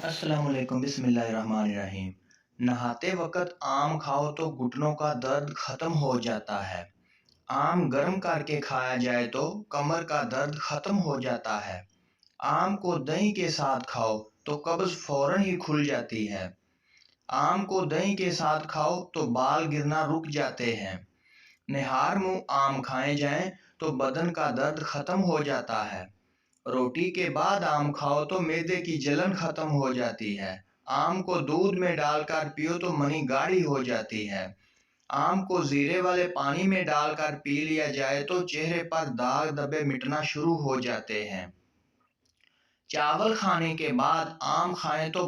السلام علیکم، بسم اللہ الرحمن الرحیم۔ نہاتے وقت آم کھاؤ تو گھٹنوں کا درد ختم ہو جاتا ہے۔ آم گرم کر کے کھایا جائے تو کمر کا درد ختم ہو جاتا ہے۔ آم کو دہی کے ساتھ کھاؤ تو قبض فوراً ہی کھل جاتی ہے۔ آم کو دہی کے ساتھ کھاؤ تو بال گرنا رک جاتے ہیں۔ نہار منہ آم کھائے جائیں تو بدن کا درد ختم ہو جاتا ہے۔ روٹی کے بعد آم کھاؤ تو معدے کی جلن ختم ہو جاتی ہے۔ آم کو دودھ میں ڈال کر پیو تو منی گاڑھی ہو جاتی ہے۔ آم کو زیرے والے پانی میں ڈال کر پی لیا جائے تو چہرے پر داغ دھبے مٹنا شروع ہو جاتے ہیں۔ چاول کھانے کے بعد آم کھائیں تو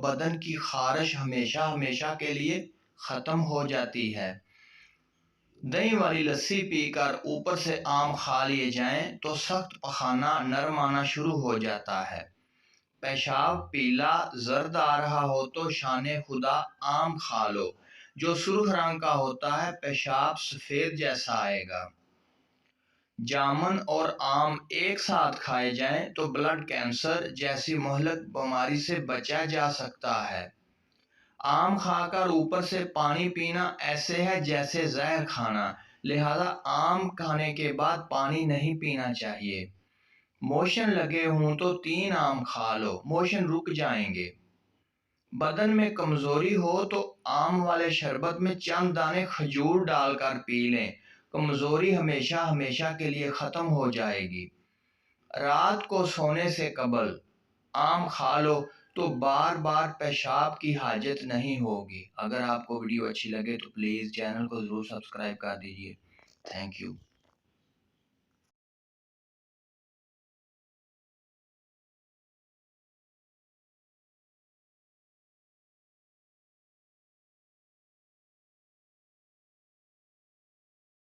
بدن کی خارش ہمیشہ کے لیے ختم ہو جاتی ہے۔ دہی والی لسی پی کر اوپر سے آم کھا لیے جائیں تو سخت پخانہ نرم آنا شروع ہو جاتا ہے۔ پیشاب پیلا زرد آ رہا ہو تو شان خدا آم کھا لو، جو سرخ رنگ کا ہوتا ہے پیشاب سفید جیسا آئے گا۔ جامن اور آم ایک ساتھ کھائے جائیں تو بلڈ کینسر جیسی مہلک بیماری سے بچا جا سکتا ہے۔ آم کھا کر اوپر سے پانی پینا ایسے ہے جیسے زہر کھانا، لہذا آم کھانے کے بعد پانی نہیں پینا چاہیے۔ موشن لگے ہوں تو 3 آم کھا لو، موشن رک جائیں گے۔ بدن میں کمزوری ہو تو آم والے شربت میں چند دانے کھجور ڈال کر پی لیں، کمزوری ہمیشہ کے لیے ختم ہو جائے گی۔ رات کو سونے سے قبل آم کھا لو تو بار پیشاب کی حاجت نہیں ہوگی۔ اگر آپ کو ویڈیو اچھی لگے تو پلیز چینل کو ضرور سبسکرائب کر دیجیے۔ Thank you.